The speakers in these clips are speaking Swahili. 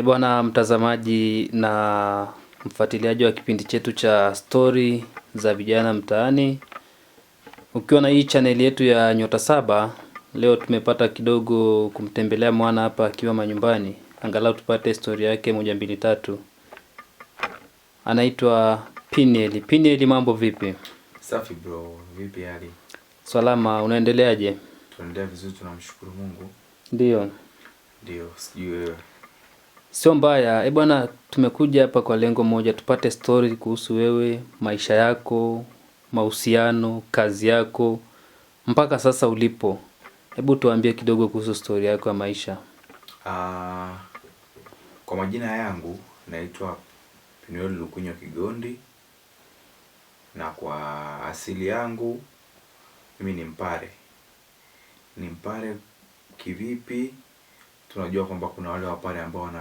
Bwana mtazamaji na mfuatiliaji wa kipindi chetu cha Story za Vijana Mtaani. Ukiwa na hii channel yetu ya Nyota Saba, leo tumepata kidogo kumtembelea mwana hapa akiwa manyumbani. Angalau tupate story yake 1 2 3. Anaitwa Piniel. Piniel, mambo vipi? Safi bro, vipi hali? Salama, unaendeleaje? Tunaendelea vizuri, tunamshukuru Mungu. Ndio, sijui wewe. Sio mbaya. Bwana, tumekuja hapa kwa lengo moja, tupate story kuhusu wewe, maisha yako, mahusiano, kazi yako, mpaka sasa ulipo. Hebu tuambie kidogo kuhusu story yako ya maisha. Kwa majina yangu naitwa Piniel Lukunyo Kigondi, na kwa asili yangu mimi ni Mpare. Ni Mpare kivipi? Tunajua kwamba kuna wale Wapare ambao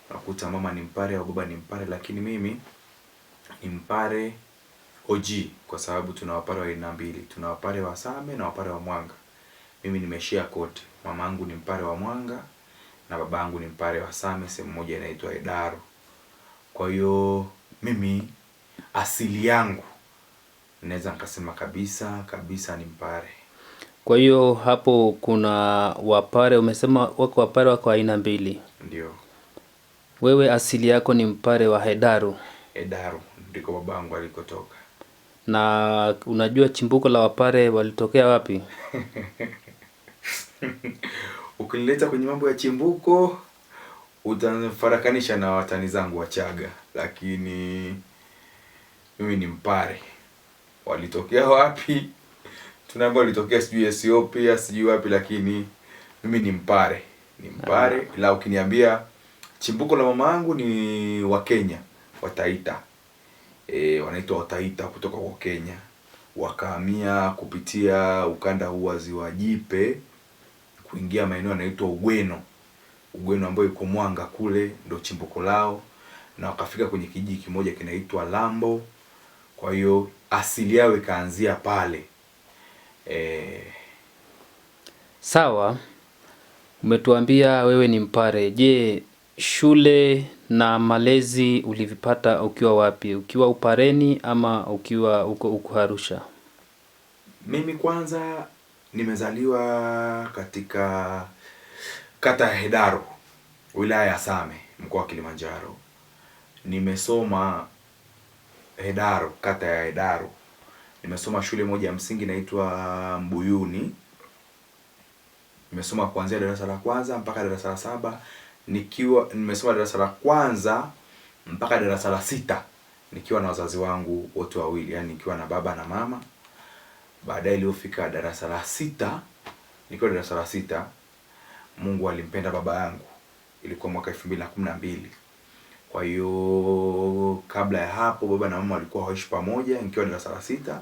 nakuta mama ni Mpare au baba ni Mpare, lakini mimi ni Mpare OG, kwa sababu tuna Wapare wa aina mbili. Tuna Wapare wa Same na Wapare wa Mwanga. Mimi nimeshia kote. Mamangu ni Mpare wa Mwanga na babangu ni Mpare wa Same, sehemu moja inaitwa Edaro. Kwa hiyo mimi asili yangu naweza nikasema kabisa ni Mpare. Kwa hiyo hapo kuna Wapare, umesema wako Wapare wako aina mbili. Ndio. Wewe asili yako ni Mpare wa Edaro. Edaro ndiko babangu alikotoka. Na unajua chimbuko la Wapare walitokea wapi? Ukileta kwenye mambo ya chimbuko utafarakanisha na watani zangu Wachaga, lakini mimi ni Mpare. Walitokea wapi? Tunaambia walitokea sijui Ethiopia, sijui wapi, lakini mimi ni Mpare. Ni Mpare. Ila ukiniambia chimbuko la mama yangu ni wa Kenya, Wataita. Wanaitwa Wataita kutoka kwa Kenya. Wakahamia kupitia ukanda huu wa Ziwa Jipe kuingia maeneo yanaitwa Ugweno. Ugweno ambayo iko Mwanga kule ndio chimbuko lao, na wakafika kwenye kijiji kimoja kinaitwa Lambo. Kwa hiyo asili yao ikaanzia pale. Sawa. Umetuambia wewe ni Mpare. Je, shule na malezi ulivipata ukiwa wapi? Ukiwa Upareni ama ukiwa uko Arusha? Mimi kwanza nimezaliwa katika kata ya Edaro, wilaya ya Same, mkoa wa Kilimanjaro. Nimesoma Edaro, kata ya Edaro. Nimesoma shule moja ya msingi inaitwa Mbuyuni. Nimesoma kuanzia darasa la kwanza mpaka darasa la 7. Nimesoma darasa la kwanza mpaka darasa la 6 nikiwa na wazazi wangu wote wawili, yani nikiwa na baba na mama. Baadaye iliyofika darasa la 6, nikiwa darasa la 6, Mungu alimpenda baba yangu. Ilikuwa mwaka 2012. Kwa hiyo kabla ya hapo baba na mama walikuwa hawaishi pamoja. Nikiwa darasa la 6,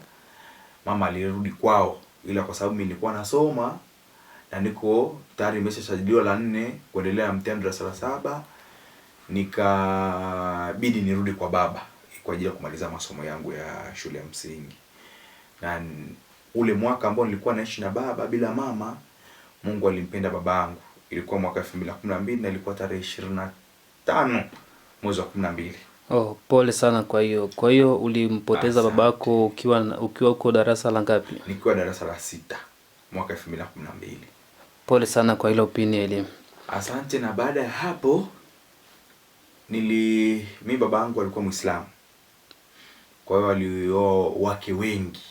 mama alirudi kwao, ila kwa sababu mimi nilikuwa nasoma na niko tayari nimeshasajiliwa la 4 kuendelea mtihani darasa la 7, nikabidi nirudi kwa baba kwa ajili ya kumaliza masomo yangu ya shule ya msingi. Na ule mwaka ambao nilikuwa naishi na baba bila mama, Mungu alimpenda babangu. Ilikuwa mwaka 2012 na ilikuwa tarehe 25 mwezi wa 12. Oh, pole sana kwa hiyo. Kwa hiyo ulimpoteza babako ukiwa uko darasa la ngapi? Nikiwa darasa la 6 mwaka 2012. Pole sana kwa hilo Piniel. Asante. Na baada ya hapo mimi babangu alikuwa Muislamu. Kwa hiyo alioa wake wengi,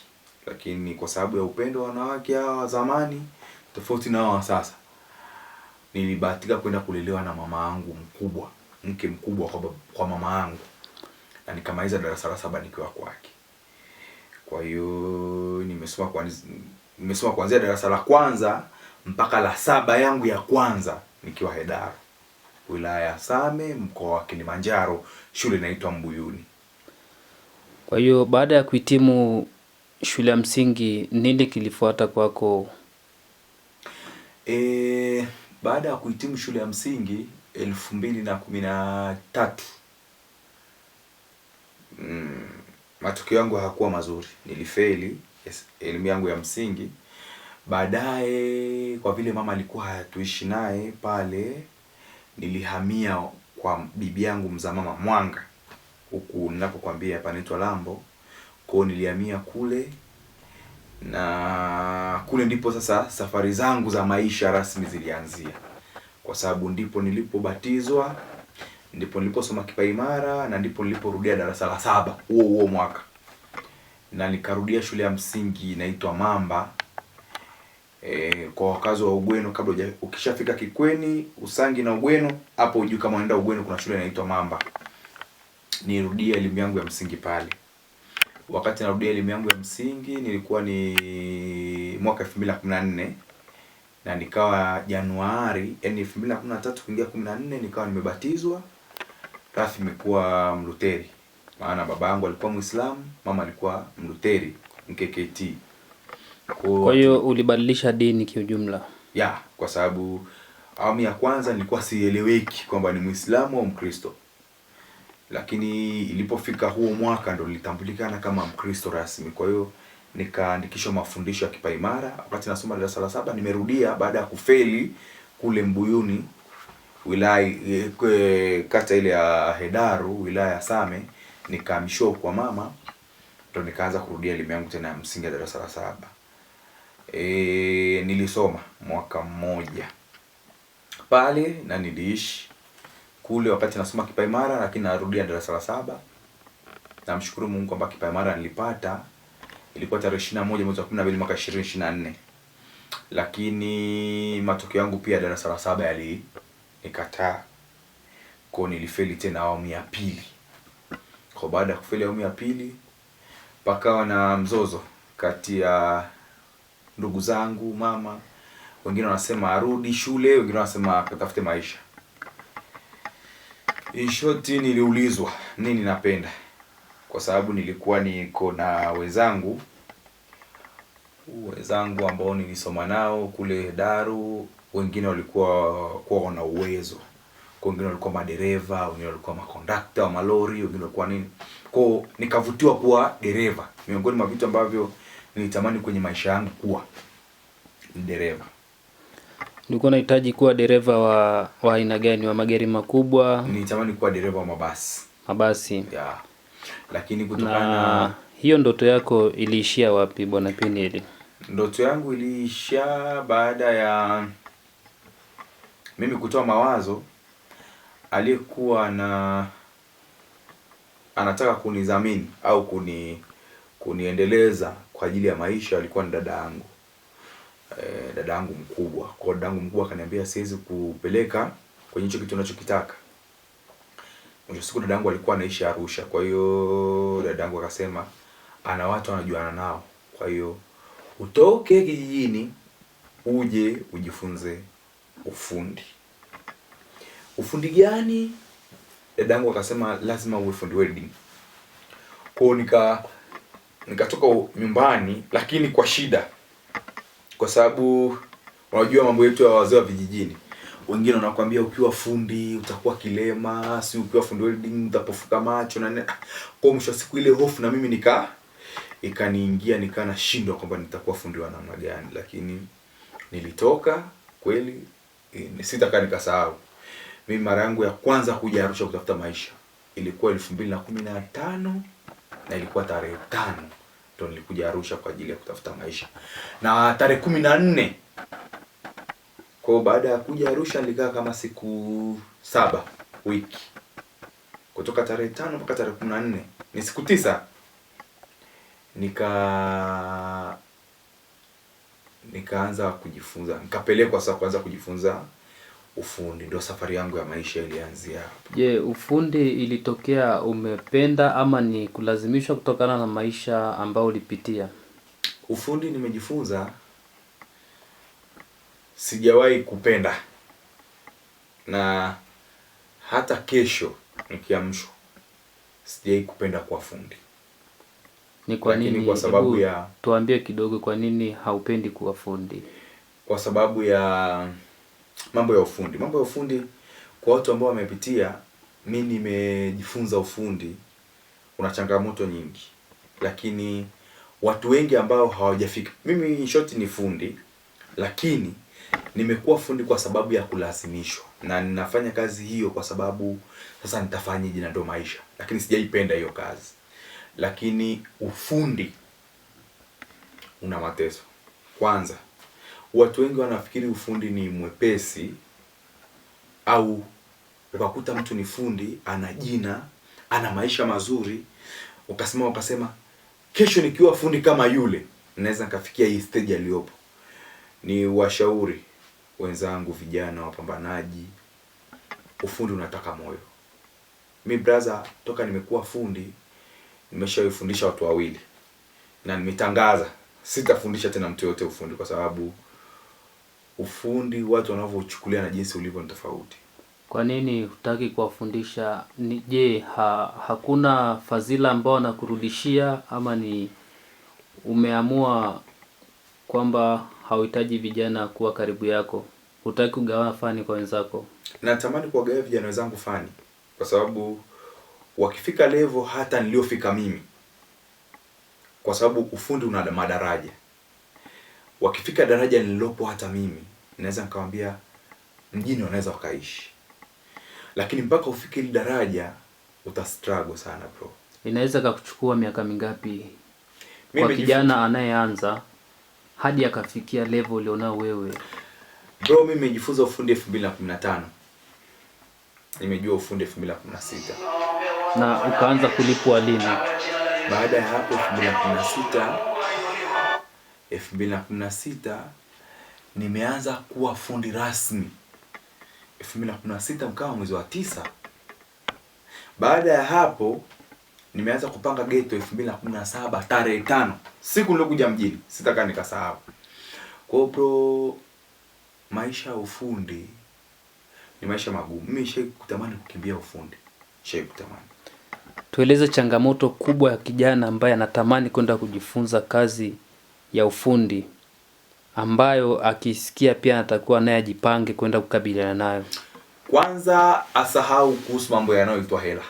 lakini kwa sababu ya upendo wa wanawake hawa zamani tofauti na wa sasa, nilibahatika kwenda kulelewa na mama yangu mkubwa, mke mkubwa kwa mama yangu, na nikamaliza darasa la 7 nikiwa kwake. Kwa hiyo nimesoma kuanzia darasa la kwanza mpaka la 7 yangu ya kwanza nikiwa Edaro, wilaya ya Same, mkoa wa Kilimanjaro, shule inaitwa Mbuyuni. Kwa hiyo baada ya kuhitimu shule ya msingi nini kilifuata kwako? Baada ya kuhitimu shule ya msingi 2013, matokeo yangu hayakuwa mazuri. Nilifeli elimu yangu ya msingi. Baadaye kwa vile mama alikuwa hatuishi naye pale, nilihamia kwa bibi yangu mzaa mama Mwanga, huku ninapokuambia hapa naitwa Lambo. Kwa nilihamia kule, na kule ndipo sasa safari zangu za maisha rasmi zilianzia, kwa sababu ndipo nilipobatizwa, ndipo niliposoma kipaimara, na ndipo niliporudia darasa la 7 huo mwaka, na nikarudia shule ya msingi inaitwa Mamba. Kwa wakazi wa Ugweno, kabla ukishafika Kikweni, Usangi na Ugweno, hapo ujue kama unaenda Ugweno kuna shule inaitwa Mamba. Nirudia elimu yangu ya msingi pale. Wakati narudia elimu yangu ya msingi nilikuwa ni mwaka 2014, na nikawa Januari, yani 2013 kuingia 14 nikawa nimebatizwa rasmi kuwa Mluteri. Maana baba yangu alikuwa Muislamu, mama alikuwa Mluteri MKKT. Kwa hiyo ulibadilisha dini kiujumla? Ya, kwa sababu awamu ya kwanza nilikuwa sieleweki kwamba ni Muislamu au Mkristo. Lakini ilipofika huo mwaka ndo nilitambulikana kama Mkristo rasmi. Kwa hiyo nikaandikishwa mafundisho ya kipaimara. Wakati nasoma darasa la 7 nimerudia baada ya kufeli kule Mbuyuni, wilaya kata ile ya Hedaru, wilaya ya Same, nikahamishwa kwa mama, ndo nikaanza kurudia elimu yangu tena ya msingi ya darasa la 7. Nilisoma mwaka mmoja pale na niliishi kule wakati nasoma kipaimara, lakini narudia darasa la 7. Namshukuru Mungu kwamba kipaimara nilipata, ilikuwa tarehe 21 mwezi wa 12 mwaka 2024. Lakini matokeo yangu pia darasa la 7 yalinikataa. Kwa nilifeli tena awamu ya pili. Kwa baada ya kufeli awamu ya pili, pakawa na mzozo kati ya ndugu zangu, mama. Wengine wanasema arudi shule, wengine wanasema katafute maisha. In short, niliulizwa nini napenda, kwa sababu nilikuwa niko na wenzangu ambao nilisoma nao kule Daru. Wengine walikuwa wana uwezo, wengine walikuwa madereva, wengine walikuwa makondakta wa malori, wengine walikuwa nini. Kwa nikavutiwa kuwa dereva. Miongoni mwa vitu ambavyo nilitamani kwenye maisha yangu kuwa ni dereva. Ulikuwa unahitaji kuwa dereva wa aina gani? Wa magari makubwa? Nilitamani kuwa dereva wa mabasi. Mabasi. Ya. Lakini kutokana na hiyo ndoto yako iliishia wapi Bwana Peniel? Ndoto yangu iliishia baada ya mimi kutoa mawazo. Aliyekuwa anataka kunidhamini au kuniendeleza kwa ajili ya maisha alikuwa ni dada yangu. Dada yangu mkubwa. Kwa dada yangu mkubwa akaniambia siwezi kupeleka kwenye hicho kitu ninachokitaka. Mwisho siku dada yangu alikuwa anaishi Arusha. Kwa hiyo dada yangu akasema ana watu anajuana nao. Kwa hiyo utoke kijijini uje ujifunze ufundi. Ufundi gani? Dada yangu akasema lazima uwe fundi welding. Kwa hiyo nikatoka nyumbani, lakini kwa shida. Kwa sababu unajua mambo yetu ya wazee wa vijijini. Wengine wanakuambia ukiwa fundi utakuwa kilema, si ukiwa fundi welding utapofuka macho na kwa mwisho siku ile hofu na mimi ikaniingia, nashindwa kwamba nitakuwa fundi wa namna gani. Lakini nilitoka kweli, sitakaa nikasahau. Mimi mara yangu ya kwanza kuja Arusha kutafuta maisha ilikuwa 2015, na ilikuwa tarehe 5 ndo nilikuja Arusha kwa ajili ya kutafuta maisha. Na tarehe 14, kwa baada ya kuja Arusha nilikaa kama siku 7 wiki. Kutoka tarehe 5 mpaka tarehe 14 ni siku 9. Nikaanza kujifunza, nikapelekwa sasa kuanza kujifunza ufundi. Ndio safari yangu ya maisha ilianzia hapo. Je, ufundi ilitokea umependa ama ni kulazimishwa kutokana na maisha ambayo ulipitia? Ufundi nimejifunza, sijawahi kupenda. Na hata kesho nikiamshwa sijawahi kupenda kuwa fundi. Ni kwa nini? Kwa sababu ya tuambie kidogo kwa nini haupendi kuwa fundi? Kwa sababu ya mambo ya ufundi. Mambo ya ufundi kwa watu ambao wamepitia, mimi nimejifunza ufundi, kuna changamoto nyingi. Lakini watu wengi ambao hawajafika. Mimi in short ni fundi, lakini nimekuwa fundi kwa sababu ya kulazimishwa. na ninafanya kazi hiyo kwa sababu sasa nitafanyaje na ndo maisha, lakini sijaipenda hiyo kazi. Lakini ufundi una mateso. Kwanza, watu wengi wanafikiri ufundi ni mwepesi, au ukakuta mtu ni fundi, ana jina, ana maisha mazuri, ukasema kesho nikiwa fundi kama yule naweza nikafikia hii stage aliyopo. Ni washauri wenzangu vijana wapambanaji, ufundi unataka moyo. Mi brother, toka nimekuwa fundi nimeshawafundisha watu wawili, na nimetangaza sitafundisha tena mtu yote ufundi, kwa sababu ufundi watu wanavyochukulia na jinsi ulivyo ni tofauti. Kwa nini hutaki kuwafundisha? Je, hakuna fadhila ambao anakurudishia, ama ni umeamua kwamba hauhitaji vijana kuwa karibu yako, hutaki kugawa fani kwa wenzako? Natamani kuwagawa vijana wenzangu fani, kwa sababu wakifika level hata niliofika mimi, kwa sababu ufundi una madaraja. Wakifika daraja nililopo hata mimi, naweza nikamwambia mjini wanaweza wakaishi, lakini mpaka ufike ile daraja utastruggle sana bro. Inaweza kukuchukua miaka mingapi kwa kijana anayeanza hadi akafikia level ulionao wewe? Bro, mimi nimejifunza ufundi 2015. Nimejua ufundi 2016. Na ukaanza kulipwa lini? Baada ya hapo 2016 nimeanza kuwa fundi rasmi 2016 mkawa mwezi wa 9. Baada ya hapo nimeanza kupanga ghetto 2017 tarehe 5, siku nilokuja mjini, sitaka nikasahau. Kwa bro, maisha ya ufundi ni maisha magumu. Mimi kutamani kukimbia ufundi. Kutamani. Tueleze changamoto kubwa ya kijana ambaye anatamani kwenda kujifunza kazi ya ufundi, ambayo akisikia pia atakuwa naye ajipange kwenda kukabiliana nayo. Kwanza asahau kuhusu mambo yanayoitwa hela.